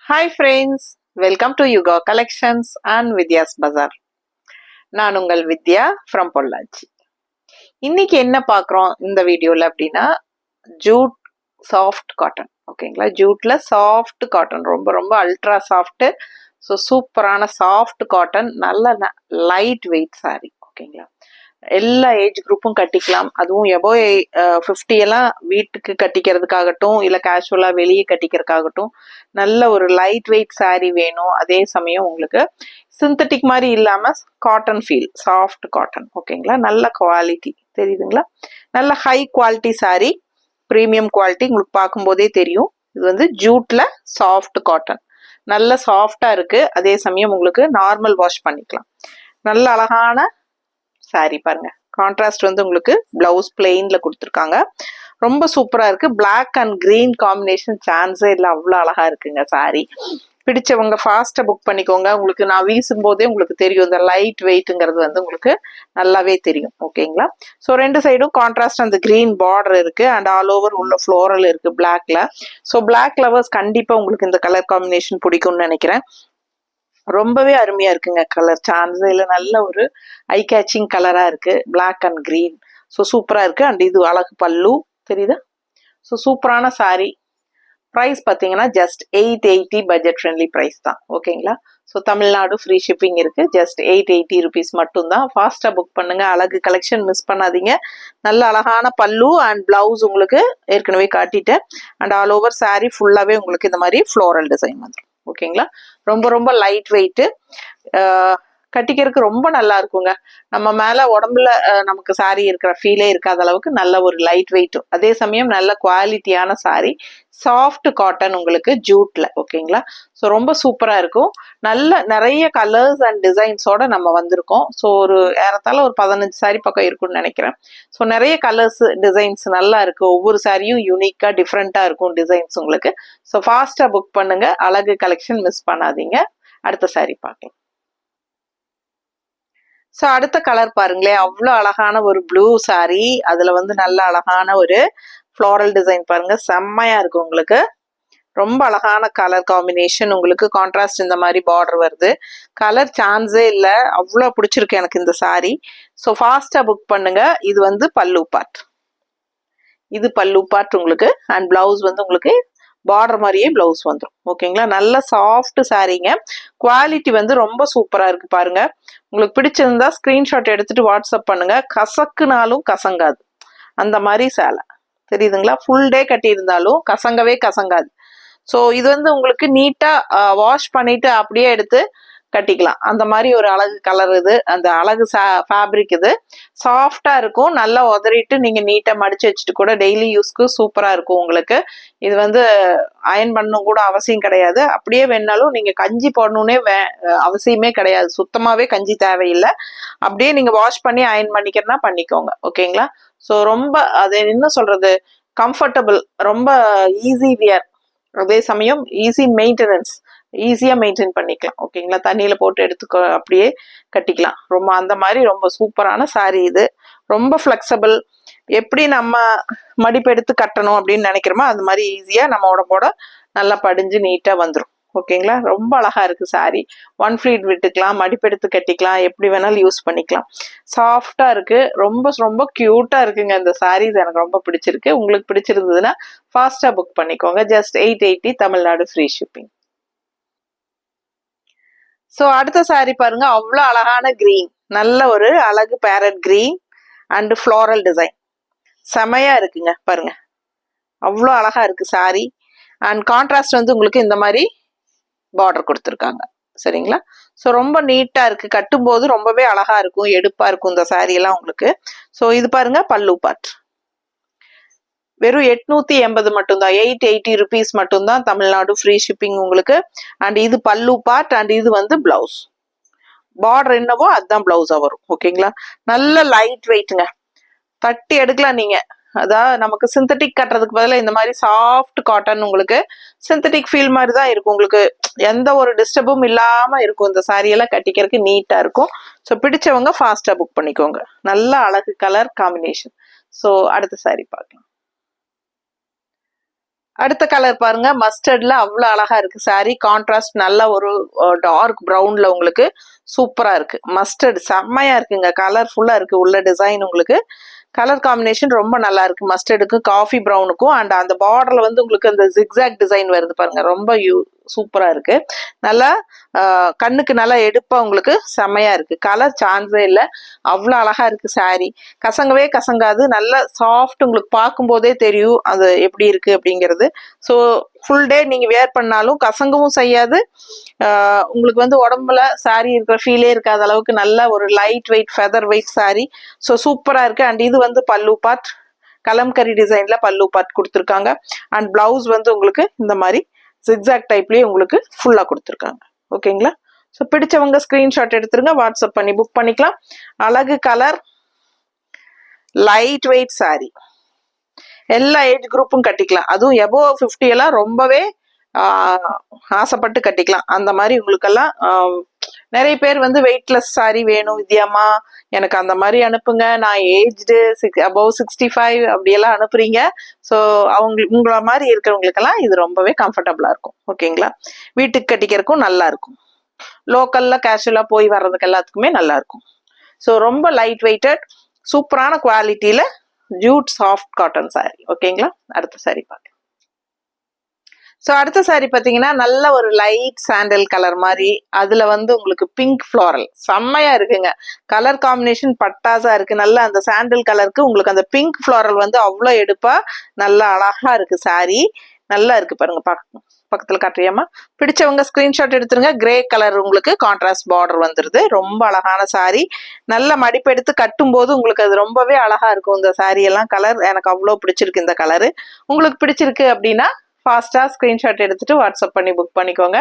Hi friends, welcome to Yuga Collections and Vidya's Bazaar. நான் உங்கள் வித்யா from Pollachi. இன்னைக்கு என்ன பார்க்குறோம் இந்த வீடியோவில் அப்படின்னா ஜூட் சாஃப்ட் காட்டன். ஓகேங்களா, ஜூட்ல சாஃப்ட் காட்டன், ரொம்ப ரொம்ப அல்ட்ரா சாஃப்ட். ஸோ சூப்பரான சாஃப்ட் காட்டன், நல்ல லைட் வெயிட் சாரி. ஓகேங்களா, எல்லா ஏஜ் குரூப்பும் கட்டிக்கலாம். அதுவும் எபோ 50 எல்லாம் வீட்டுக்கு கட்டிக்கிறதுக்காகட்டும், இல்லை கேஷுவலாக வெளியே கட்டிக்கிறதுக்காகட்டும் நல்ல ஒரு லைட் வெயிட் சாரீ வேணும். அதே சமயம் உங்களுக்கு சிந்தட்டிக் மாதிரி இல்லாமல் காட்டன் ஃபீல், சாஃப்ட் காட்டன். ஓகேங்களா, நல்ல குவாலிட்டி தெரியுதுங்களா, நல்ல high quality sari, premium quality. உங்களுக்கு பார்க்கும்போதே தெரியும் இது வந்து ஜூட்ல சாஃப்ட் காட்டன், நல்ல சாஃப்டா இருக்கு. அதே சமயம் உங்களுக்கு நார்மல் வாஷ் பண்ணிக்கலாம். நல்ல அழகான சாரி பாருங்க. கான்ட்ராஸ்ட் வந்து உங்களுக்கு பிளவுஸ் பிளெயின்ல கொடுத்துருக்காங்க, ரொம்ப சூப்பரா இருக்கு. பிளாக் அண்ட் கிரீன் காம்பினேஷன் சான்ஸே இல்லை, அவ்வளோ அழகா இருக்குங்க சாரி. பிடிச்சவங்க ஃபாஸ்டா புக் பண்ணிக்கோங்க. உங்களுக்கு நான் வீசும் போதே உங்களுக்கு தெரியும், இந்த லைட் வெயிட்ங்கிறது வந்து உங்களுக்கு நல்லாவே தெரியும். ஓகேங்களா, ஸோ ரெண்டு சைடும் கான்ட்ராஸ்ட் அந்த கிரீன் பார்டர் இருக்கு அண்ட் ஆல் ஓவர் உள்ள ஃப்ளோரல் இருக்கு பிளாக்ல. ஸோ பிளாக் லவர்ஸ் கண்டிப்பா உங்களுக்கு இந்த கலர் காம்பினேஷன் பிடிக்கும்னு நினைக்கிறேன். ரொம்பவே அருமையா இருக்குங்க, கலர் சான்ஸே இல்லை, நல்ல ஒரு ஐ கேச்சிங் கலரா இருக்கு, பிளாக் அண்ட் கிரீன். ஸோ சூப்பரா இருக்கு. அண்ட் இது அழகு பல்லு தெரியுதா. ஸோ சூப்பரான சாரி. ப்ரைஸ் பார்த்தீங்கன்னா ஜஸ்ட் 880, பட்ஜெட் ஃப்ரெண்ட்லி ப்ரைஸ் தான். ஓகேங்களா, ஸோ தமிழ்நாடு ஃப்ரீ ஷிப்பிங் இருக்கு. ஜஸ்ட் 880 ருபீஸ் மட்டும்தான். ஃபாஸ்டா புக் பண்ணுங்க. அழகு கலெக்ஷன் மிஸ் பண்ணாதீங்க. நல்ல அழகான பல்லு அண்ட் பிளவுஸ் உங்களுக்கு ஏற்கனவே காட்டிட்டேன். அண்ட் ஆல் ஓவர் சாரி ஃபுல்லாவே உங்களுக்கு இந்த மாதிரி ஃப்ளோரல் டிசைன் வந்துடும். ஓகேங்களா, ரொம்ப ரொம்ப லைட் வெயிட்டு, கட்டிக்கிறதுக்கு ரொம்ப நல்லா இருக்குங்க. நம்ம மேல உடம்புல நமக்கு சாரி இருக்கிற ஃபீலே இருக்காத அளவுக்கு நல்ல ஒரு லைட் வெயிட்டும், அதே சமயம் நல்ல குவாலிட்டியான சாரி, சாஃப்ட் காட்டன் உங்களுக்கு ஜூட்ல. ஓகேங்களா, ஸோ ரொம்ப சூப்பரா இருக்கும். நல்ல நிறைய கலர்ஸ் அண்ட் டிசைன்ஸோட நம்ம வந்திருக்கோம். ஸோ ஒரு ஏறத்தாழ ஒரு 15 சாரி பக்கம் இருக்கும்னு நினைக்கிறேன். ஸோ நிறைய கலர்ஸ் டிசைன்ஸ் நல்லா இருக்கு. ஒவ்வொரு சாரியும் யூனிக்கா டிஃப்ரெண்டா இருக்கும் டிசைன்ஸ் உங்களுக்கு. ஸோ ஃபாஸ்டா புக் பண்ணுங்க. அழகு கலெக்ஷன் மிஸ் பண்ணாதீங்க. அடுத்த சாரி பார்க்கலாம். ஸோ அடுத்த கலர் பாருங்களேன், அவ்வளோ அழகான ஒரு ப்ளூ சாரி. அதுல வந்து நல்ல அழகான ஒரு ஃப்ளோரல் டிசைன் பாருங்க, செம்மையா இருக்கு உங்களுக்கு. ரொம்ப அழகான கலர் காம்பினேஷன், உங்களுக்கு கான்ட்ராஸ்ட் இந்த மாதிரி பார்டர் வருது. கலர் சான்ஸே இல்லை, அவ்வளோ பிடிச்சிருக்கு எனக்கு இந்த சாரி. ஸோ ஃபாஸ்டா புக் பண்ணுங்க. இது வந்து பல்லு பார்ட், இது பல்லு பார்ட் உங்களுக்கு. அண்ட் பிளவுஸ் வந்து உங்களுக்கு பார்டர் மாதிரியே பிளவுஸ் வந்துடும். ஓகேங்களா, நல்ல சாஃப்ட் சாரீங்க. குவாலிட்டி வந்து ரொம்ப சூப்பரா இருக்கு பாருங்க. உங்களுக்கு பிடிச்சிருந்தா ஸ்கிரீன்ஷாட் எடுத்துட்டு வாட்ஸ்அப் பண்ணுங்க. கசக்குனாலும் கசங்காது அந்த மாதிரி சேலை தெரியுதுங்களா. ஃபுல் டே கட்டி இருந்தாலும் கசங்கவே கசங்காது. ஸோ இது வந்து உங்களுக்கு நீட்டா வாஷ் பண்ணிட்டு அப்படியே எடுத்து கட்டிக்கலாம். அந்த மாதிரி ஒரு அழகு கலர் இது, அந்த அழகு ஃபேப்ரிக் இது. சாஃப்டா இருக்கும், நல்லா உதறிட்டு நீங்க நீட்டா மடிச்சு வச்சுட்டு கூட டெய்லி யூஸ்க்கு சூப்பரா இருக்கும் உங்களுக்கு. இது வந்து அயன் பண்ணணும் கூட அவசியம் கிடையாது. அப்படியே வேணாலும் நீங்க கஞ்சி போடணும்னே அவசியமே கிடையாது. சுத்தமாவே கஞ்சி தேவையில்லை. அப்படியே நீங்க வாஷ் பண்ணி அயன் பண்ணிக்கிறனா பண்ணிக்கோங்க. ஓகேங்களா, ஸோ ரொம்ப அது என்ன சொல்றது, கம்ஃபர்டபுள், ரொம்ப ஈஸி வியர், அதே சமயம் ஈஸி மெயின்டெனன்ஸ், ஈஸியா மெயின்டைன் பண்ணிக்கலாம். ஓகேங்களா, தண்ணியில போட்டு எடுத்துக்க அப்படியே கட்டிக்கலாம். ரொம்ப அந்த மாதிரி ரொம்ப சூப்பரான சாரி இது. ரொம்ப ஃபிளெக்சிபிள், எப்படி நம்ம மடிப்பு எடுத்து கட்டணும் அப்படின்னு நினைக்கிறோமோ அது மாதிரி ஈஸியா நம்ம உடம்போட நல்லா படிஞ்சு நீட்டா வந்துடும். ஓகேங்களா, ரொம்ப அழகா இருக்கு சாரி. ஒன் ஃபிளீட் விட்டுக்கலாம், மடிப்பெடுத்து கட்டிக்கலாம், எப்படி வேணாலும் யூஸ் பண்ணிக்கலாம். சாஃப்டா இருக்கு, ரொம்ப ரொம்ப கியூட்டா இருக்குங்க இந்த சாரீஸ். எனக்கு ரொம்ப பிடிச்சிருக்கு. உங்களுக்கு பிடிச்சிருந்ததுன்னா ஃபாஸ்டா புக் பண்ணிக்கோங்க. Just 880, Tamil Nadu free shipping. So அடுத்த சாரி பாருங்க, அவ்வளோ அழகான கிரீன், நல்ல ஒரு அழகு farad green and floral design, செமையா இருக்குங்க பாருங்க. அவ்வளோ அழகா இருக்கு சாரி. அண்ட் கான்ட்ராஸ்ட் வந்து உங்களுக்கு இந்த மாதிரி பார்டர் கொடுத்துருக்காங்க. சரிங்களா, ஸோ ரொம்ப நீட்டா இருக்கு, கட்டும்போது ரொம்பவே அழகா இருக்கும், எடுப்பா இருக்கும் இந்த சாரி எல்லாம் உங்களுக்கு. ஸோ இது பாருங்க பல்லு பார்ட், வெறும் 880 மட்டும்தான், 880 ருபீஸ் மட்டும்தான், தமிழ்நாடு ஃப்ரீ ஷிப்பிங் உங்களுக்கு. அண்ட் இது பல்லு பார்ட் அண்ட் இது வந்து பிளவுஸ். பார்டர் என்னவோ அதுதான் பிளவுஸா வரும். ஓகேங்களா, நல்ல லைட் வெயிட்டுங்க, தட்டி எடுக்கலாம் நீங்க. அதாவது நமக்கு சிந்தட்டிக் கட்டுறதுக்கு பதிலாக இந்த மாதிரி சாஃப்ட் காட்டன் உங்களுக்கு சிந்தட்டிக் ஃபீல் மாதிரி தான் இருக்கும். உங்களுக்கு எந்த ஒரு டிஸ்டர்பும் இல்லாம இருக்கும். இந்த சாரியெல்லாம் கட்டிக்கிறதுக்கு நீட்டா இருக்கும். ஸோ பிடிச்சவங்க ஃபாஸ்டா புக் பண்ணிக்கோங்க. நல்ல அழகு கலர் காம்பினேஷன். ஸோ அடுத்த சாரி பார்க்கலாம். அடுத்த கலர் பாருங்க, மஸ்டர்ட்ல அவ்வளவு அழகா இருக்கு சாரி. கான்ட்ராஸ்ட் நல்ல ஒரு டார்க் ப்ரௌன்ல உங்களுக்கு சூப்பரா இருக்கு. மஸ்டர்ட் செம்மையா இருக்குங்க, கலர்ஃபுல்லா இருக்கு. உள்ள டிசைன் உங்களுக்கு கலர் காம்பினேஷன் ரொம்ப நல்லா இருக்கு. மஸ்டர்டுக்கும் காஃபி ப்ரௌனுக்கும் அண்ட் அந்த பார்டர்ல வந்து உங்களுக்கு அந்த ஜிக்ஸாக் டிசைன் வருது பாருங்க, ரொம்ப சூப்பரா இருக்கு. நல்லா கண்ணுக்கு நல்லா எடுப்பா உங்களுக்கு செம்மையா இருக்கு. கலர் சான்ஸே இல்லை, அவ்வளோ அழகா இருக்கு சாரி. கசங்கவே கசங்காது, நல்ல சாஃப்ட். உங்களுக்கு பார்க்கும் போதே தெரியும் அது எப்படி இருக்கு அப்படிங்கிறது. ஸோ ஃபுல் டே நீங்க வேர் பண்ணாலும் கசங்கவும் செய்யாது. உங்களுக்கு வந்து உடம்புல சாரி இருக்கிற ஃபீலே இருக்காத அளவுக்கு நல்ல ஒரு light weight feather weight sari. So சூப்பரா இருக்கு. அண்ட் இது வந்து பல்லு பார்ட், கலம்கரி டிசைன்ல பல்லு பார்ட் கொடுத்துருக்காங்க. அண்ட் பிளவுஸ் வந்து உங்களுக்கு இந்த மாதிரி ஜிக்ஸாக் டைப்லயே உங்களுக்கு ஃபுல்லா கொடுத்துருக்காங்க. ஓகேங்களா? ஸோ பிடிச்சவங்க ஸ்கிரீன்ஷாட் எடுத்துருங்க, வாட்ஸ்அப் பண்ணி புக் பண்ணிக்கலாம். அழகு கலர், லைட் வெயிட் சாரி, எல்லா ஏஜ் குரூப்பும் கட்டிக்கலாம். அதுவும் எபோவ் 50 எல்லாம் ரொம்பவே ஆசைப்பட்டு கட்டிக்கலாம். அந்த மாதிரி உங்களுக்கெல்லாம் நிறைய பேர் வந்து வெயிட்லெஸ் சாரி வேணும் வித்யாமா, எனக்கு அந்த மாதிரி அனுப்புங்க, நான் ஏஜ்டு அபவ் 65 அப்படியெல்லாம் அனுப்புறீங்க. ஸோ உங்களை மாதிரி இருக்கிறவங்களுக்கெல்லாம் இது ரொம்பவே கம்ஃபர்டபுளா இருக்கும். ஓகேங்களா? வீட்டுக்கு கட்டிக்கிறதுக்கும் நல்லா இருக்கும், லோக்கல்ல கேஷுவலா போய் வர்றதுக்கு எல்லாத்துக்குமே நல்லா இருக்கும். ஸோ ரொம்ப லைட் வெயிட்டட் சூப்பரான குவாலிட்டியில ஜூட் சாஃப்ட் காட்டன் சாரி. ஓகேங்களா? அடுத்த சாரி பார்க்கலாம். ஸோ அடுத்த சாரி பார்த்தீங்கன்னா நல்ல ஒரு லைட் சாண்டல் கலர் மாதிரி, அதுல வந்து உங்களுக்கு பிங்க் ஃப்ளாரல் செம்மையா இருக்குங்க. கலர் காம்பினேஷன் பட்டாசா இருக்கு. நல்ல அந்த சாண்டல் கலருக்கு உங்களுக்கு அந்த பிங்க் ஃப்ளாரல் வந்து அவ்வளோ எடுப்பா நல்லா அழகா இருக்கு சாரி. நல்லா இருக்கு பாருங்க, பக்கத்துல காட்டுறியாமா? பிடிச்சவங்க ஸ்கிரீன்ஷாட் எடுத்துருங்க. கிரே கலர் உங்களுக்கு கான்ட்ராஸ்ட் பார்டர் வந்துருது. ரொம்ப அழகான சாரி. நல்ல மடிப்பு எடுத்து கட்டும் போது உங்களுக்கு அது ரொம்பவே அழகா இருக்கும். இந்த சாரி எல்லாம் கலர் எனக்கு அவ்வளோ பிடிச்சிருக்கு. இந்த கலரு உங்களுக்கு பிடிச்சிருக்கு அப்படின்னா ஃபாஸ்டா ஸ்கிரீன்ஷாட் எடுத்துட்டு வாட்ஸ்அப் பண்ணி புக் பண்ணிக்கோங்க.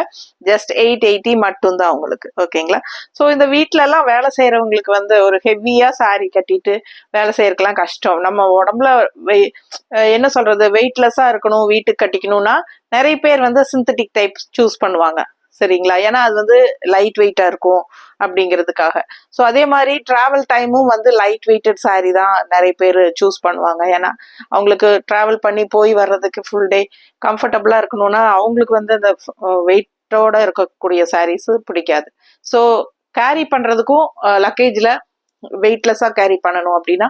ஜஸ்ட் 880 மட்டும் தான் உங்களுக்கு. ஓகேங்களா? ஸோ இந்த வீட்டுல எல்லாம் வேலை செய்யறவங்களுக்கு வந்து ஒரு ஹெவியா சாரி கட்டிட்டு வேலை செய்யறதுக்கெல்லாம் கஷ்டம். நம்ம உடம்புல என்ன சொல்றது, வெயிட்லெஸ்ஸா இருக்கணும், வீட்டுக்கு கட்டிக்கணும்னா நிறைய பேர் வந்து சிந்தட்டிக் டைப் சூஸ் பண்ணுவாங்க. சரிங்களா? ஏன்னா அது வந்து லைட் வெயிட்டா இருக்கும் அப்படிங்கிறதுக்காக. ஸோ அதே மாதிரி டிராவல் டைமும் வந்து லைட் வெயிட்டட் சாரி தான் நிறைய பேர் சூஸ் பண்ணுவாங்க. ஏன்னா அவங்களுக்கு டிராவல் பண்ணி போய் வர்றதுக்கு ஃபுல் டே கம்ஃபர்டபுளா இருக்கணும்னா அவங்களுக்கு வந்து அந்த வெயிட்டோட இருக்கக்கூடிய சாரீஸ் பிடிக்காது. ஸோ கேரி பண்றதுக்கும் லக்கேஜ்ல வெயிட்லெஸ்ஸா கேரி பண்ணணும் அப்படின்னா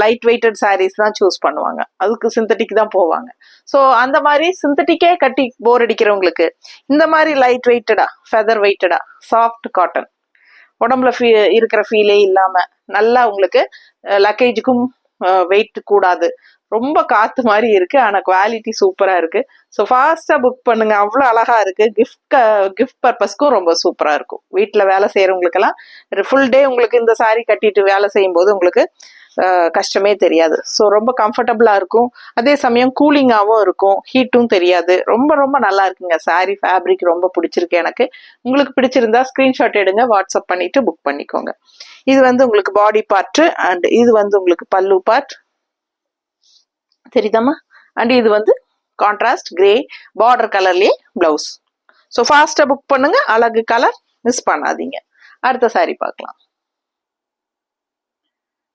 லைட் வெயிட்டட் சாரீஸ் தான் சூஸ் பண்ணுவாங்க. அதுக்கு சிந்தட்டிக் தான் போவாங்க. ஸோ அந்த மாதிரி சிந்தட்டிக்கே கட்டி போர் அடிக்கிறவங்களுக்கு இந்த மாதிரி லைட் வெயிட்டடா ஃபெதர் வெயிட்டடா சாஃப்ட் காட்டன் உடம்புல இருக்கிற ஃபீலே இல்லாம நல்லா உங்களுக்கு லக்கேஜுக்கும் வெயிட் கூடாது, ரொம்ப காத்து மாதிரி இருக்கு, ஆனா குவாலிட்டி சூப்பரா இருக்கு. ஸோ ஃபாஸ்டா புக் பண்ணுங்க, அவ்வளோ அழகா இருக்கு. கிஃப்ட் பர்பஸ்க்கும் ரொம்ப சூப்பரா இருக்கும். வீட்டில் வேலை செய்யறவங்களுக்கெல்லாம் ஃபுல் டே உங்களுக்கு இந்த சாரி கட்டிட்டு வேலை செய்யும் போது உங்களுக்கு கஷ்டமே தெரியாது. ஸோ ரொம்ப கம்ஃபர்டபுளா இருக்கும். அதே சமயம் கூலிங்காகவும் இருக்கும், ஹீட்டும் தெரியாது. ரொம்ப ரொம்ப நல்லா இருக்குங்க சாரி. ஃபேப்ரிக் ரொம்ப பிடிச்சிருக்கு எனக்கு. உங்களுக்கு பிடிச்சிருந்தா ஸ்கிரீன்ஷாட் எடுங்க, வாட்ஸ்அப் பண்ணிட்டு புக் பண்ணிக்கோங்க. இது வந்து உங்களுக்கு பாடி பார்ட் அண்ட் இது வந்து உங்களுக்கு பல்லு பார்ட், தெரியுதாமா? அண்ட் இது வந்து கான்ட்ராஸ்ட் கிரே பார்டர் கலர்லயே பிளவுஸ். ஸோ ஃபாஸ்டா புக் பண்ணுங்க, அழகு கலர் மிஸ் பண்ணாதீங்க. அடுத்த சாரி பார்க்கலாம்.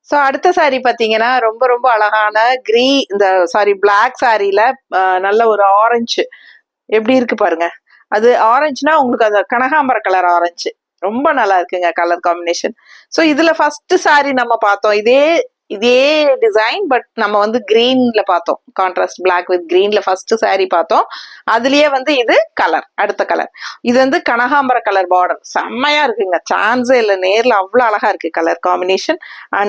ஸோ அடுத்த சாரி பார்த்தீங்கன்னா ரொம்ப ரொம்ப அழகான பிளாக் சாரியில நல்ல ஒரு ஆரஞ்சு எப்படி இருக்கு பாருங்க. அது ஆரஞ்சுனா உங்களுக்கு அந்த கனகாம்பர கலர் ஆரஞ்சு ரொம்ப நல்லா இருக்குங்க கலர் காம்பினேஷன். ஸோ இதுல ஃபர்ஸ்ட் சாரி நம்ம பார்த்தோம் இதே டிசைன், பட் நம்ம வந்து கிரீன்ல பார்த்தோம். கான்ட்ராஸ்ட் பிளாக் வித் கிரீன்ல ஃபர்ஸ்ட் சாரி பார்த்தோம். அதுலயே வந்து இது கலர், அடுத்த கலர் இது வந்து கனகாம்பர கலர் பார்டர் செம்மையா இருக்குங்க, சான்ஸே இல்லை. நேர்ல அவ்வளவு அழகா இருக்கு கலர் காம்பினேஷன்.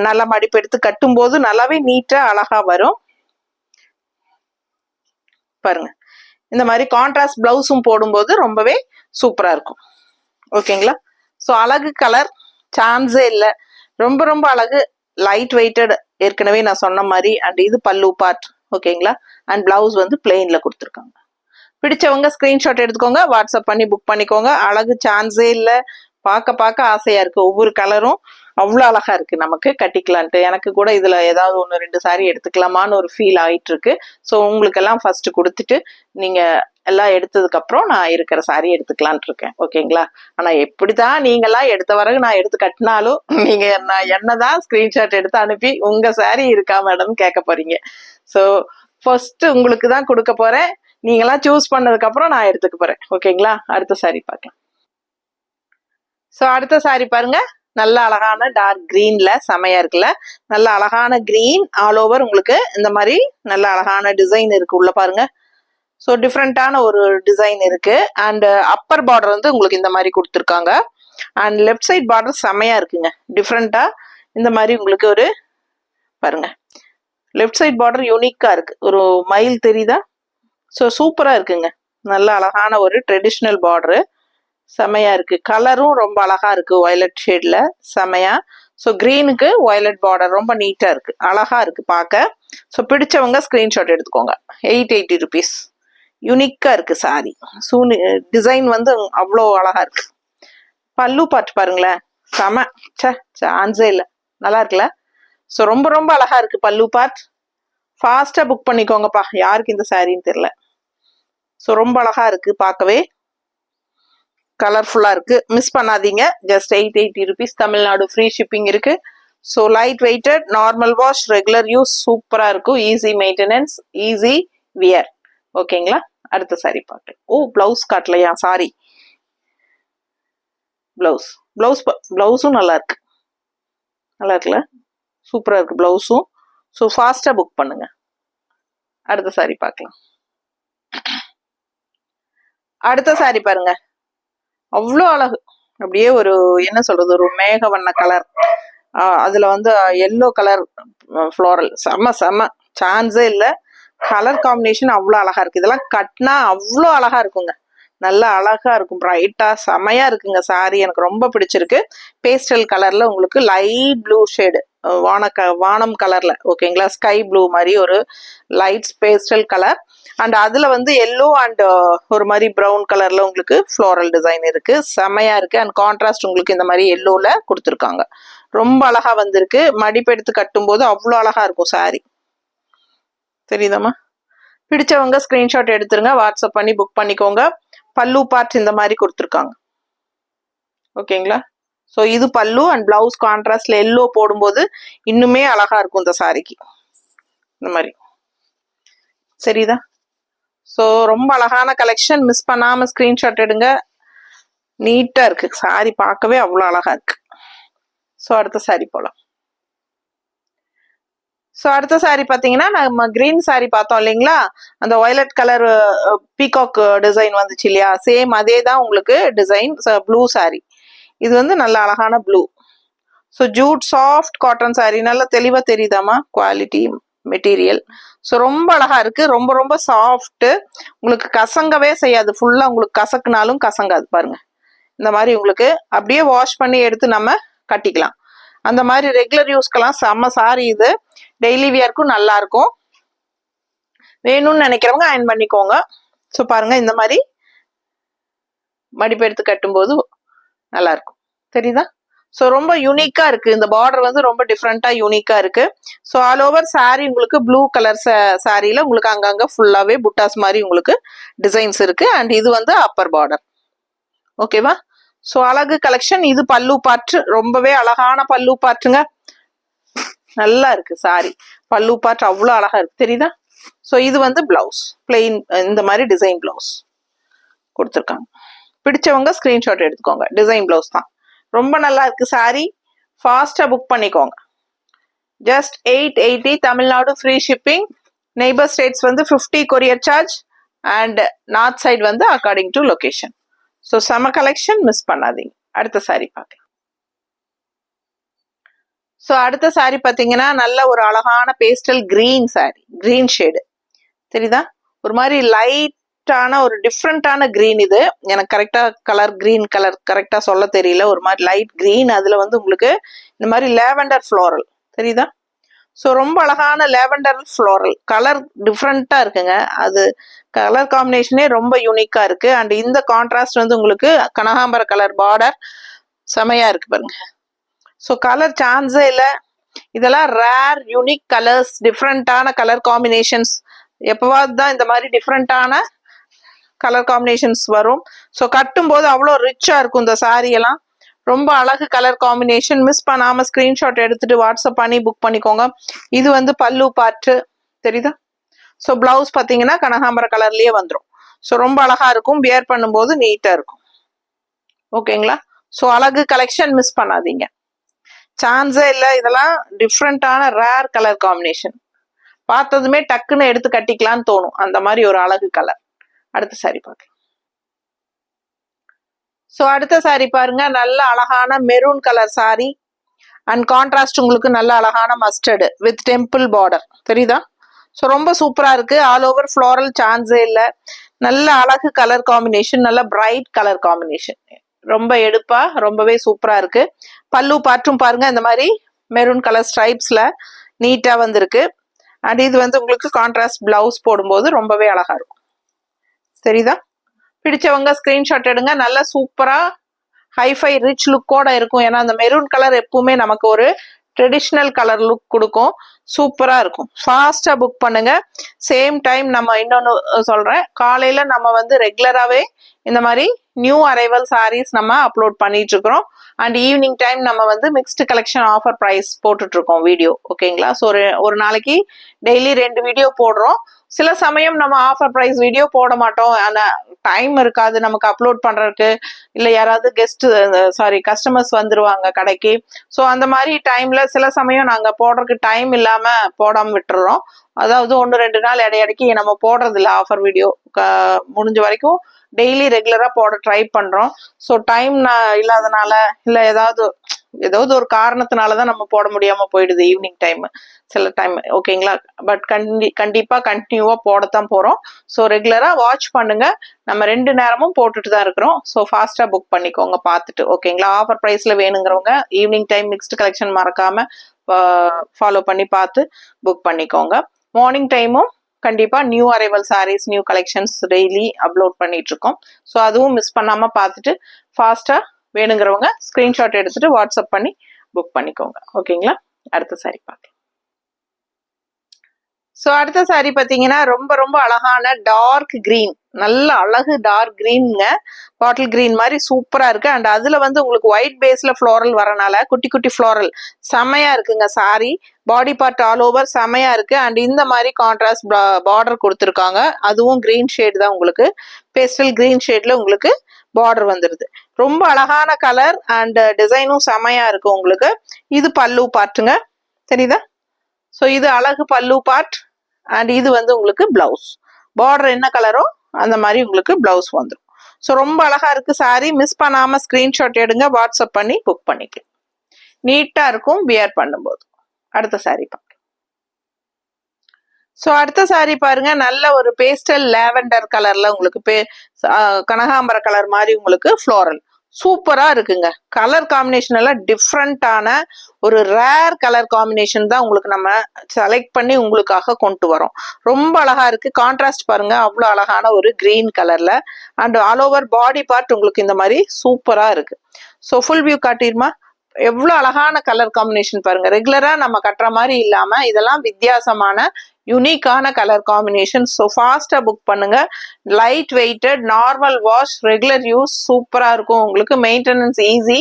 நல்லா மடிப்பு எடுத்து கட்டும் போது நல்லாவே நீட்டா அழகா வரும் பாருங்க. இந்த மாதிரி கான்ட்ராஸ்ட் பிளவுஸும் போடும்போது ரொம்பவே சூப்பரா இருக்கும். ஓகேங்களா? ஸோ அழகு கலர் சான்ஸே இல்லை, ரொம்ப ரொம்ப அழகு, லைட் வெயிட்டட் ஏற்கனவே நான் சொன்ன மாதிரி. அண்ட் இது பல்லு பார்ட். ஓகேங்களா? அண்ட் பிளவுஸ் வந்து பிளெயின்ல கொடுத்துருக்காங்க. பிடிச்சவங்க ஸ்கிரீன்ஷாட் எடுத்துக்கோங்க, வாட்ஸ்அப் பண்ணி புக் பண்ணிக்கோங்க. அழகு சான்ஸே இல்லை, பார்க்க ஆசையா இருக்கு. ஒவ்வொரு கலரும் அவ்வளோ அழகா இருக்கு, நமக்கு கட்டிக்கலான்ட்டு. எனக்கு கூட இதுல ஏதாவது 1-2 சாரி எடுத்துக்கலாமான்னு ஒரு ஃபீல் ஆயிட்டு இருக்கு. ஸோ உங்களுக்கு எல்லாம் ஃபர்ஸ்ட் கொடுத்துட்டு நீங்க எல்லாம் எடுத்ததுக்கு அப்புறம் நான் இருக்கிற சாரி எடுத்துக்கலான் இருக்கேன். ஓகேங்களா? ஆனா எப்படிதான் நீங்க எல்லாம் எடுத்த வரைக்கும் நான் எடுத்து கட்டினாலும் நீங்க என்னதான் ஸ்கிரீன்ஷாட் எடுத்து அனுப்பி உங்க சாரி இருக்கா மேடம் கேட்க போறீங்க. ஸோ ஃபர்ஸ்ட் உங்களுக்கு தான் கொடுக்க போறேன். நீங்களாம் சூஸ் பண்ணதுக்கு அப்புறம் நான் எடுத்துக்க போறேன். ஓகேங்களா? அடுத்த சாரி பார்க்கலாம். ஸோ அடுத்த சாரி பாருங்க, நல்ல அழகான டார்க் கிரீன்ல செமையா இருக்குல்ல. நல்ல அழகான கிரீன் ஆல் ஓவர் உங்களுக்கு இந்த மாதிரி நல்ல அழகான டிசைன் இருக்கு உள்ள பாருங்க. ஸோ டிஃப்ரெண்டான ஒரு டிசைன் இருக்கு. அண்ட் அப்பர் பார்டர் வந்து உங்களுக்கு இந்த மாதிரி கொடுத்துருக்காங்க. அண்ட் லெஃப்ட் சைட் பார்டர் செமையா இருக்குங்க, டிஃப்ரெண்டா இந்த மாதிரி உங்களுக்கு ஒரு பாருங்க. லெஃப்ட் சைட் பார்டர் யூனிக்கா இருக்கு, ஒரு மயில் தெரியுதா? ஸோ சூப்பரா இருக்குங்க, நல்ல அழகான ஒரு ட்ரெடிஷ்னல் பார்டரு, செமையா இருக்கு. கலரும் ரொம்ப அழகா இருக்கு, வயலட் ஷேட்ல செமையா. ஸோ கிரீனுக்கு வயலட் பார்டர் ரொம்ப நீட்டா இருக்கு, அழகா இருக்கு பார்க்க. ஸோ பிடிச்சவங்க ஸ்கிரீன்ஷாட் எடுத்துக்கோங்க. 880 rupees. யூனிக்கா இருக்கு சாரி. டிசைன் வந்து அவ்வளோ அழகா இருக்கு. பல்லு பாட்டு பாருங்களேன், செம, சான்ஸே இல்லை, நல்லா இருக்குல்ல. ஸோ ரொம்ப ரொம்ப அழகா இருக்கு பல்லு பார்ட். ஃபாஸ்டா புக் பண்ணிக்கோங்கப்பா, யாருக்கு இந்த சாரின்னு தெரியல. ஸோ ரொம்ப அழகா இருக்கு பார்க்கவே, கலர்ஃபுல்லா இருக்கு, மிஸ் பண்ணாதீங்க. Just 880 rupees. Tamil Nadu free shipping இருக்கு. So light weighted, normal wash, regular use, சூப்பரா இருக்கும். Easy maintenance, easy wear. ஓகேங்களா? அடுத்த சாரி பார்க்கலாம். ஓ பிளவுஸ் காட்டலையா, சாரி. பிளவுஸும் நல்லா இருக்கு, நல்லா இருக்குல்ல, சூப்பரா இருக்கு பிளவுஸும். ஸோ ஃபாஸ்டா புக் பண்ணுங்க. அடுத்த சாரி பார்க்கலாம். அடுத்த சாரி பாருங்க, அவ்வளோ அழகு. அப்படியே ஒரு என்ன சொல்றது, ஒரு மேக வண்ண கலர், அதுல வந்து எல்லோ கலர் ஃப்ளோரல், செம்ம செம்ம, சான்ஸே இல்லை. கலர் காம்பினேஷன் அவ்வளோ அழகா இருக்கு. இதெல்லாம் கட்டினா அவ்வளோ அழகா இருக்குங்க, நல்லா அழகா இருக்கும், பிரைட்டா செமையா இருக்குங்க சாரி. எனக்கு ரொம்ப பிடிச்சிருக்கு. பேஸ்டல் கலர்ல உங்களுக்கு லைட் ப்ளூ ஷேடு, வானம் கலர்ல, ஓகேங்களா, ஸ்கை ப்ளூ மாதிரி ஒரு லைட் பேஸ்டல் கலர். அண்ட் அதுல வந்து எல்லோ அண்ட் ஒரு மாதிரி ப்ரௌன் கலர்ல உங்களுக்கு ஃப்ளோரல் டிசைன் இருக்கு, செமையா இருக்கு. அண்ட் கான்ட்ராஸ்ட் உங்களுக்கு இந்த மாதிரி எல்லோல கொடுத்துருக்காங்க, ரொம்ப அழகா வந்திருக்கு. மடிப்பு எடுத்து கட்டும் போது அவ்வளோ அழகா இருக்கும் சாரி, தெரியுதாமா? பிடிச்சவங்க ஸ்கிரீன்ஷாட் எடுத்துருங்க, வாட்ஸ்அப் பண்ணி புக் பண்ணிக்கோங்க. பல்லு பார்ட் இந்த மாதிரி கொடுத்துருக்காங்க, ஓகேங்களா? ஸோ இது பல்லு அண்ட் பிளவுஸ் கான்ட்ராஸ்ட்ல எல்லோ போடும்போது இன்னுமே அழகா இருக்கும் இந்த சாரிக்கு, இந்த மாதிரி, சரிதா? ஸோ ரொம்ப அழகான கலெக்ஷன், மிஸ் பண்ணாம ஸ்கிரீன்ஷாட் எடுங்க. நீட்டா இருக்கு சாரி, பார்க்கவே அவ்வளோ அழகா இருக்கு. ஸோ அடுத்த சாரி போலாம். ஸோ அடுத்த சாரி பார்த்தீங்கன்னா, நம்ம கிரீன் சாரி பார்த்தோம் இல்லைங்களா, அந்த வயலட் கலர் பீகாக் டிசைன் வந்துச்சு இல்லையா, சேம் அதே தான் உங்களுக்கு டிசைன். ப்ளூ சாரி, இது வந்து நல்ல அழகான blue. So jute soft cotton sari, நல்லா தெளிவாக தெரியுதாமா குவாலிட்டி மெட்டீரியல். ஸோ ரொம்ப அழகா இருக்கு, ரொம்ப ரொம்ப சாஃப்ட், உங்களுக்கு கசங்கவே செய்யாது. ஃபுல்லா உங்களுக்கு கசக்குனாலும் கசங்காது பாருங்க. இந்த மாதிரி உங்களுக்கு அப்படியே வாஷ் பண்ணி எடுத்து நம்ம கட்டிக்கலாம். அந்த மாதிரி ரெகுலர் யூஸ்க்கெல்லாம் செம்ம சாரி இது, டெய்லி வியர்க்கும் நல்லா இருக்கும். வேணும்னு நினைக்கிறவங்க அயன் பண்ணிக்கோங்க. ஸோ பாருங்க, இந்த மாதிரி மடிப்பு எடுத்து கட்டும்போது நல்லா இருக்கும், தெரியுதா? ஸோ ரொம்ப யூனிக்கா இருக்கு, இந்த பார்டர் வந்து ரொம்ப டிஃப்ரெண்டா யூனிக்கா இருக்கு. ஸோ ஆல் ஓவர் சாரி உங்களுக்கு ப்ளூ கலர் சாரியில உங்களுக்கு அங்கங்க ஃபுல்லாவே புட்டாஸ் மாதிரி உங்களுக்கு டிசைன்ஸ் இருக்கு. அண்ட் இது வந்து அப்பர் பார்டர், ஓகேவா? ஸோ அழகு கலெக்ஷன். இது பல்லு பாட்டு, ரொம்பவே அழகான பல்லு பாட்டுங்க, நல்லா இருக்கு சாரி. பல்லு பார்ட் அவ்வளோ அழகா இருக்கு, தெரியுதா? ஸோ இது வந்து பிளவுஸ், பிளெயின் இந்த மாதிரி டிசைன் பிளவுஸ் கொடுத்துருக்காங்க. பிடிச்சவங்க ஸ்கிரீன்ஷாட் எடுத்துக்கோங்க, டிசைன் பிளவுஸ் தான், ரொம்ப நல்லா இருக்கு சாரி. ஃபாஸ்டா புக் பண்ணிக்கோங்க. Just 880, Tamil Nadu free shipping. Neighbour states வந்து 50 courier charge. And north side வந்து அக்கார்டிங் டு லொகேஷன். ஸோ செம கலெக்ஷன், மிஸ் பண்ணாதீங்க. அடுத்த சாரி பார்க்கலாம். ஸோ அடுத்த சாரி பார்த்தீங்கன்னா, நல்ல ஒரு அழகான pastel green sorry, green shade, தெரியுதா? ஒரு மாதிரி லைட்டான ஒரு டிஃப்ரெண்டான கிரீன். இது எனக்கு கரெக்டா கலர், கிரீன் கலர் கரெக்டா சொல்ல தெரியல, ஒரு மாதிரி லைட் கிரீன். அதுல வந்து உங்களுக்கு இந்த மாதிரி லேவெண்டர் ஃப்ளோரல், தெரியுதா? ஸோ ரொம்ப அழகான லேவெண்டர் ஃப்ளோரல் கலர், டிஃப்ரெண்டா இருக்குங்க. அது கலர் காம்பினேஷனே ரொம்ப யூனிக்கா இருக்கு. அண்ட் இந்த கான்ட்ராஸ்ட் வந்து உங்களுக்கு கனகாம்பர கலர் பார்டர், செமையா இருக்கு பாருங்க. ஸோ கலர் சான்ஸே இல்லை, இதெல்லாம் ரேர் யூனிக் கலர்ஸ், டிஃப்ரெண்டான கலர் காம்பினேஷன்ஸ். எப்பவாவது தான் இந்த மாதிரி டிஃப்ரெண்டான கலர் காம்பினேஷன்ஸ் வரும். ஸோ கட்டும் போது அவ்வளோ ரிச்சா இருக்கும் இந்த சாரி எல்லாம், ரொம்ப அழகு கலர் காம்பினேஷன். மிஸ் பண்ணாம ஸ்கிரீன்ஷாட் எடுத்துட்டு வாட்ஸ்அப் பண்ணி புக் பண்ணிக்கோங்க. இது வந்து பல்லு பார்ட்டு, தெரியுதா? ஸோ பிளவுஸ் பார்த்தீங்கன்னா கனகாம்பர கலர்லயே வந்துடும். ஸோ ரொம்ப அழகா இருக்கும், வியர் பண்ணும்போது நீட்டா இருக்கும். ஓகேங்களா? ஸோ அழகு கலெக்ஷன் மிஸ் பண்ணாதீங்க, சான்ஸே இல்லை. இதெல்லாம் டிஃப்ரெண்டான ரேர் கலர் காம்பினேஷன், பார்த்ததுமே டக்குன்னு எடுத்து கட்டிக்கலான்னு தோணும், அந்த மாதிரி ஒரு அழகு கலர். அடுத்த சாரி பார்க்கலாம். ஸோ அடுத்த சாரி பாருங்க, நல்ல அழகான maroon colour sorry and contrast உங்களுக்கு நல்ல அழகான மஸ்டர்டு வித் டெம்பிள் பார்டர் தெரியுதா? ஸோ ரொம்ப சூப்பரா இருக்கு, ஆல் ஓவர் ஃப்ளோரல், சான்ஸே இல்லை. நல்ல அழகு கலர் காம்பினேஷன், நல்ல பிரைட் கலர் காம்பினேஷன், ரொம்ப எடுப்பா ரொம்பவே சூப்பரா இருக்கு. பல்லு பாட்டும் பாருங்க இந்த மாதிரி மெரூன் கலர் ஸ்ட்ரைப்ஸ்ல நீட்டா வந்திருக்கு. அண்ட் இது வந்து உங்களுக்கு கான்ட்ராஸ்ட் பிளவுஸ் போடும்போது ரொம்பவே அழகா இருக்கும், தெரியுதா? பிடிச்சவங்க ஸ்கிரீன்ஷாட் எடுங்க. நல்ல சூப்பரா ஹைஃபை ரிச் லுக்கோட இருக்கும். ஏன்னா அந்த மெரூன் கலர் எப்பவுமே நமக்கு ஒரு ட்ரெடிஷ்னல் கலர் லுக் கொடுக்கும், சூப்பரா இருக்கும். ஃபாஸ்டா புக் பண்ணுங்க. சேம் டைம் நம்ம இன்னொன்னு சொல்றேன், காலையில நம்ம வந்து ரெகுலராகவே இந்த மாதிரி நியூ அரைவல் சாரீஸ் நம்ம அப்லோட் பண்ணிட்டு இருக்கிறோம். அண்ட் ஈவினிங் டைம் நம்ம வந்து மிக்ஸ்டு கலெக்ஷன் ஆஃபர் ப்ரைஸ் போட்டுட்டு இருக்கோம் வீடியோ. ஓகேங்களா? ஸோ ஒரு நாளைக்கு டெய்லி 2 வீடியோ போடுறோம். சில சமயம் நம்ம ஆஃபர் ப்ரைஸ் வீடியோ போட மாட்டோம், ஆனால் டைம் இருக்காது நமக்கு அப்லோட் பண்றதுக்கு, இல்லை யாராவது கஸ்டமர்ஸ் வந்துருவாங்க கடைக்கு. ஸோ அந்த மாதிரி டைம்ல சில சமயம் நாங்கள் போடுறதுக்கு டைம் இல்லாம போடாம விட்டுறோம். அதாவது 1-2 நாள் இடையிடைக்கு நம்ம போடுறது இல்லை ஆஃபர் வீடியோ. முடிஞ்ச வரைக்கும் டெய்லி ரெகுலரா போட ட்ரை பண்றோம். ஸோ டைம் இல்லாதனால இல்லை ஏதாவது ஒரு காரணத்தினாலதான் நம்ம போட முடியாம போயிடுது ஈவினிங் டைம் சில டைம். ஓகேங்களா? பட் கண்டிப்பா கண்டினியூவா போடத்தான் போறோம். ஸோ ரெகுலரா வாட்ச் பண்ணுங்க, நம்ம 2 நேரமும் போட்டுட்டு தான் இருக்கிறோம். ஸோ ஃபாஸ்டா புக் பண்ணிக்கோங்க பார்த்துட்டு. ஓகேங்களா? ஆஃபர் ப்ரைஸ்ல வேணுங்கிறவங்க ஈவினிங் டைம் மிக்ஸ்டு கலெக்ஷன் மறக்காம ஃபாலோ பண்ணி பார்த்து புக் பண்ணிக்கோங்க. மார்னிங் டைமும் கண்டிப்பா new arrival saris, new collections daily upload பண்ணிட்டு இருக்கோம். ஸோ அதுவும் மிஸ் பண்ணாம பார்த்துட்டு ஃபாஸ்டா வேணுங்கிறவங்க ஸ்கிரீன்ஷாட் எடுத்துட்டு வாட்ஸ்அப் பண்ணி புக் பண்ணிக்கோங்க. ஓகேங்களா? அடுத்த சாரி பார்க்கலாம். ஸோ அடுத்த சாரி பார்த்தீங்கன்னா ரொம்ப ரொம்ப அழகான டார்க் கிரீன், நல்ல அழகு டார்க் கிரீன்ங்க, பாட்டில் கிரீன் மாதிரி சூப்பரா இருக்கு. அண்ட் அதுல வந்து உங்களுக்கு ஒயிட் பேஸ்ல ஃப்ளோரல் வரனால குட்டி குட்டி ஃப்ளோரல் செமையா இருக்குங்க. Sorry body part all over செமையா இருக்கு. அண்ட் இந்த மாதிரி கான்ட்ராஸ்ட் பார்டர் கொடுத்துருக்காங்க, அதுவும் கிரீன் ஷேட் தான், உங்களுக்கு பேஸ்டல் கிரீன் ஷேட்ல உங்களுக்கு பார்டர் வந்துருது. ரொம்ப அழகான கலர் அண்ட் டிசைனும் செமையா இருக்கு உங்களுக்கு. இது பல்லு பார்ட்டுங்க, தெரியுதா? ஸோ இது அழகு பல்லு பார்ட். அண்ட் இது வந்து உங்களுக்கு பிளவுஸ், பார்டர் என்ன கலரோ அந்த மாதிரி உங்களுக்கு பிளவுஸ் வந்துடும். ஸோ ரொம்ப அழகா இருக்கு சாரி, மிஸ் பண்ணாம ஸ்கிரீன்ஷாட் எடுங்க, வாட்ஸ்அப் பண்ணி புக் பண்ணிக்கலாம். நீட்டா இருக்கும் வியர் பண்ணும்போது. அடுத்த சாரி பார்க்கலாம். ஸோ அடுத்த சாரி பாருங்க, நல்ல ஒரு பேஸ்டல் லாவெண்டர் கலர்ல உங்களுக்கு கனகாம்பர கலர் மாதிரி உங்களுக்கு ஃப்ளோரல் சூப்பரா இருக்குங்க. கலர் காம்பினேஷன் எல்லாம் டிஃப்ரெண்டான ஒரு ரேர் கலர் காம்பினேஷன் தான் உங்களுக்கு நம்ம செலக்ட் பண்ணி உங்களுக்காக கொண்டு வரோம். ரொம்ப அழகா இருக்கு. கான்ட்ராஸ்ட் பாருங்க, அவ்வளோ அழகான ஒரு கிரீன் கலர்ல. And all over body part உங்களுக்கு இந்த மாதிரி சூப்பரா இருக்கு. ஸோ ஃபுல் வியூ காட்டிருமா? எவ்வளவு அழகான கலர் காம்பினேஷன் பாருங்க. ரெகுலரா நம்ம கட்டுற மாதிரி இல்லாம இதெல்லாம் வித்தியாசமான யூனிக்கான கலர் காம்பினேஷன். ஸோ ஃபாஸ்டா புக் பண்ணுங்க. Light weighted, normal wash, regular use, சூப்பரா இருக்கும் உங்களுக்கு. Maintenance easy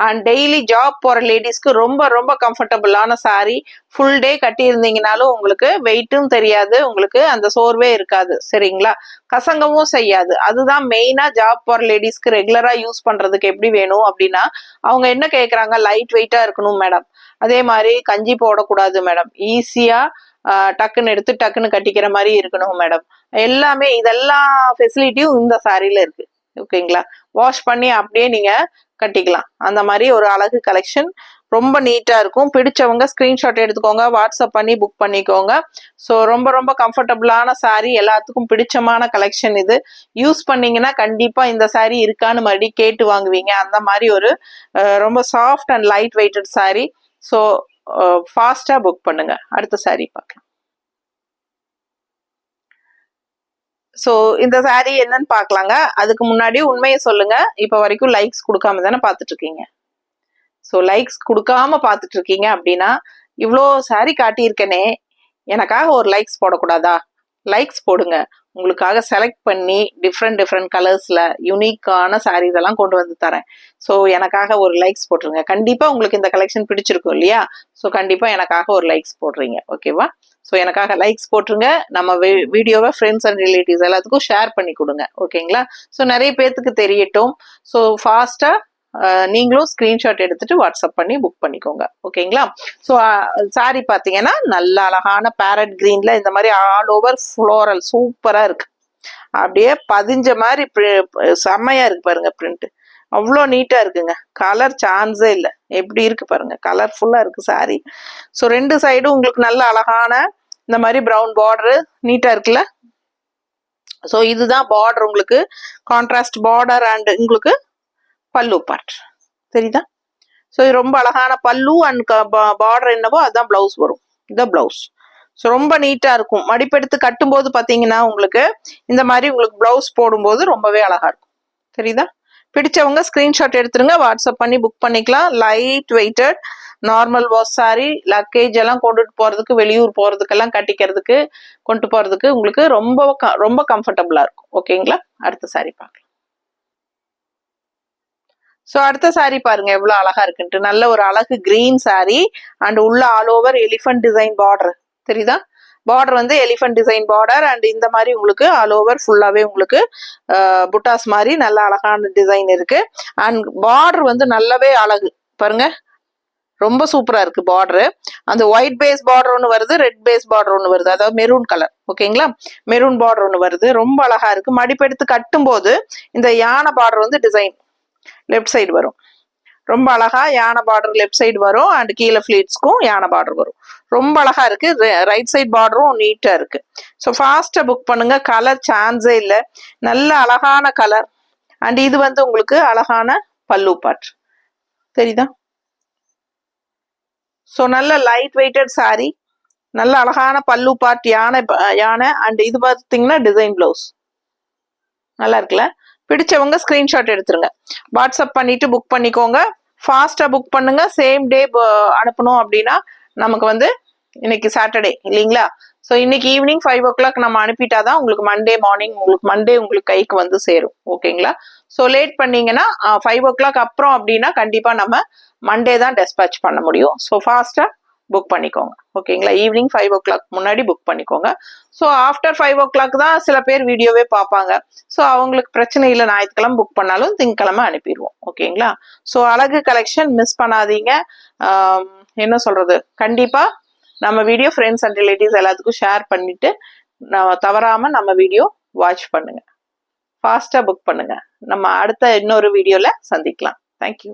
and daily job போற லேடிஸ்க்கு ரொம்ப ரொம்ப கம்ஃபர்டபுளான சாரி. ஃபுல் டே கட்டி இருந்தீங்கனாலும் உங்களுக்கு வெயிட்டும் தெரியாது, உங்களுக்கு அந்த சோர்வே இருக்காது. சரிங்களா? கசங்கவும் செய்யாது. அதுதான் மெயினா ஜாப் போற லேடிஸ்க்கு ரெகுலரா யூஸ் பண்றதுக்கு எப்படி வேணும் அப்படின்னா, அவங்க என்ன கேட்கறாங்க, லைட் வெயிட்டா இருக்கணும் மேடம், அதே மாதிரி கஞ்சி போடக்கூடாது மேடம், ஈஸியா டக்குன்னு எடுத்து டக்குன்னு கட்டிக்கிற மாதிரி இருக்கணும் மேடம், எல்லாமே இதெல்லாம் ஃபெசிலிட்டியும் இந்த சாரியில இருக்கு. ஓகேங்களா? வாஷ் பண்ணி அப்படியே நீங்க கட்டிக்கலாம். அந்த மாதிரி ஒரு அழகு கலெக்ஷன், ரொம்ப நீட்டா இருக்கும். பிடிச்சவங்க ஸ்கிரீன்ஷாட் எடுத்துக்கோங்க, வாட்ஸ்அப் பண்ணி புக் பண்ணிக்கோங்க. ஸோ ரொம்ப ரொம்ப கம்ஃபர்டபுளான சாரி, எல்லாத்துக்கும் பிடிச்சமான கலெக்ஷன் இது. யூஸ் பண்ணீங்கன்னா கண்டிப்பா இந்த சாரி இருக்கான்னு மறுபடியும் கேட்டு வாங்குவீங்க. அந்த மாதிரி ஒரு ரொம்ப soft and light weighted sari. So ஃபாஸ்டா புக் பண்ணுங்க. அடுத்த சாரி பார்க்கலாம். ஸோ இந்த சாரி என்னன்னு பார்க்கலாங்க. அதுக்கு முன்னாடி உண்மையை சொல்லுங்க, இப்போ வரைக்கும் லைக்ஸ் கொடுக்காம தானே பார்த்துட்டு இருக்கீங்க. ஸோ லைக்ஸ் கொடுக்காம பார்த்துட்டு இருக்கீங்க அப்படின்னா, இவ்வளோ சாரி காட்டியிருக்கேனே, எனக்காக ஒரு லைக்ஸ் போடக்கூடாதா? லைக்ஸ் போடுங்க. உங்களுக்காக செலக்ட் பண்ணி டிஃப்ரெண்ட் கலர்ஸ்ல யூனிக்கான சாரீஸ் எல்லாம் கொண்டு வந்து தரேன். ஸோ எனக்காக ஒரு லைக்ஸ் போட்டுருங்க. கண்டிப்பா உங்களுக்கு இந்த கலெக்ஷன் பிடிச்சிருக்கும் இல்லையா? ஸோ கண்டிப்பா எனக்காக ஒரு லைக்ஸ் போடுறீங்க, ஓகேவா? ஸோ எனக்காக லைக்ஸ் போட்டுருங்க. நம்ம வீடியோவை ஃப்ரெண்ட்ஸ் அண்ட் ரிலேட்டிவ்ஸ் எல்லாத்துக்கும் ஷேர் பண்ணி கொடுங்க, ஓகேங்களா? ஸோ நிறைய பேர்த்துக்கு தெரியட்டும். ஸோ ஃபாஸ்டா நீங்களும் ஸ்கிரீன்ஷாட் எடுத்துட்டு வாட்ஸ்அப் பண்ணி புக் பண்ணிக்கோங்க, ஓகேங்களா? ஸோ சாரி பார்த்தீங்கன்னா நல்ல அழகான பேரட் கிரீன்ல இந்த மாதிரி ஆல் ஓவர் ஃப்ளோரல் சூப்பரா இருக்கு. அப்படியே பதிஞ்ச மாதிரி செம்மையா இருக்கு பாருங்க பிரிண்ட். அவ்வளோ நீட்டா இருக்குங்க. கலர் சான்ஸே இல்லை. எப்படி இருக்கு பாருங்க, கலர்ஃபுல்லா இருக்கு சாரி. ஸோ ரெண்டு சைடும் உங்களுக்கு நல்ல அழகான இந்த மாதிரி ப்ரௌன் பார்டர் நீட்டா இருக்குல்ல. ஸோ இதுதான் பார்டர், உங்களுக்கு கான்ட்ராஸ்ட் பார்டர் அண்ட் உங்களுக்கு பல்லு பார்ட் தெரியுதா? ஸோ இது ரொம்ப அழகான பல்லு அண்ட் பார்டர் என்னவோ அதுதான் பிளவுஸ் வரும். இதுதான் பிளவுஸ். ஸோ ரொம்ப நீட்டா இருக்கும். மடிப்பெடுத்து கட்டும் போது பாத்தீங்கன்னா உங்களுக்கு இந்த மாதிரி உங்களுக்கு பிளவுஸ் போடும்போது ரொம்பவே அழகா இருக்கும். தெரியுதா? பிடிச்சவங்க ஸ்கிரீன்ஷாட் எடுத்துருங்க, வாட்ஸ்அப் பண்ணி புக் பண்ணிக்கலாம். Light weighted normal wash sari, luggage எல்லாம் கொண்டுட்டு போறதுக்கு, வெளியூர் போறதுக்கெல்லாம் கட்டிக்கிறதுக்கு கொண்டு போறதுக்கு உங்களுக்கு ரொம்ப கம்ஃபர்டபுளா இருக்கும், ஓகேங்களா? அடுத்த சாரி பார்க்கலாம். ஸோ அடுத்த சாரி பாருங்க எவ்வளவு அழகா இருக்குன்ட்டு. நல்ல ஒரு அழகு கிரீன் சாரி அண்ட் உள்ள all over elephant design border தெரியுதா? பார்டர் வந்து எலிஃபென்ட் டிசைன் பார்டர் அண்ட் இந்த மாதிரி உங்களுக்கு ஆல் ஓவர் ஃபுல்லாவே உங்களுக்கு புட்டாஸ் மாதிரி நல்ல அழகான டிசைன் இருக்கு. அண்ட் பார்டர் வந்து நல்லாவே அழகு பாருங்க, ரொம்ப சூப்பரா இருக்கு பார்டர். அந்த ஒயிட் பேஸ் பார்டர் ஒன்று வருது, ரெட் பேஸ் பார்டர் ஒன்று வருது, அதாவது மெரூன் கலர், ஓகேங்களா? மெரூன் பார்டர் ஒன்று வருது, ரொம்ப அழகா இருக்கு. மடிப்பெடுத்து கட்டும் போது இந்த யானை பார்டர் வந்து டிசைன் லெஃப்ட் சைடு வரும். ரொம்ப அழகா யானை பார்டர் லெஃப்ட் சைடு வரும் அண்ட் கீழே ஃபிளீட்ஸ்க்கும் யானை பார்டர் வரும். ரொம்ப அழகா இருக்கு. ரைட் சைட் பார்டரும் நீட்டா இருக்கு. ஸோ ஃபாஸ்டா புக் பண்ணுங்க. கலர் சான்ஸே இல்லை. நல்ல அழகான கலர் அண்ட் இது வந்து உங்களுக்கு அழகான பல்லு பார்ட் தெரியுதா? ஸோ நல்ல லைட் வெயிட்டட் சாரி, நல்ல அழகான பல்லு பார்ட் யானை அண்ட் இது பார்த்தீங்கன்னா டிசைன் பிளவுஸ் நல்லா இருக்குல்ல? பிடிச்சவங்க ஸ்கிரீன்ஷாட் எடுத்துருங்க, வாட்ஸ்அப் பண்ணிட்டு புக் பண்ணிக்கோங்க. ஃபாஸ்டா புக் பண்ணுங்க. சேம் டே அனுப்பணும் அப்படின்னா நமக்கு வந்து இன்னைக்கு சாட்டர்டே இல்லைங்களா? ஸோ இன்னைக்கு ஈவினிங் 5 o'clock நம்ம அனுப்பிட்டாதான் உங்களுக்கு மண்டே மார்னிங் உங்களுக்கு கைக்கு வந்து சேரும், ஓகேங்களா? ஸோ லேட் பண்ணீங்கன்னா 5 o'clock அப்புறம் அப்படின்னா கண்டிப்பா நம்ம மண்டே தான் டெஸ்பேச் பண்ண முடியும். ஸோ ஃபாஸ்டா புக் பண்ணிக்கோங்க, ஓகேங்களா? ஈவினிங் 5 o'clock முன்னாடி புக் பண்ணிக்கோங்க. ஸோ ஆஃப்டர் 5 o'clock தான் சில பேர் வீடியோவே பார்ப்பாங்க. ஸோ அவங்களுக்கு பிரச்சனை இல்லை, ஞாயிற்றுக்கிழமை புக் பண்ணாலும் திங்கக்கிழமை அனுப்பிடுவோம், ஓகேங்களா? ஸோ அழகு கலெக்ஷன் மிஸ் பண்ணாதீங்க. என்ன சொல்றது, கண்டிப்பா நம்ம வீடியோ ஃப்ரெண்ட்ஸ் அண்ட் ரிலேட்டிவ்ஸ் எல்லாத்துக்கும் ஷேர் பண்ணிட்டு தவறாம நம்ம வீடியோ வாட்ச் பண்ணுங்க. ஃபாஸ்டா புக் பண்ணுங்க. நம்ம அடுத்த இன்னொரு வீடியோல சந்திக்கலாம். தேங்க்யூ.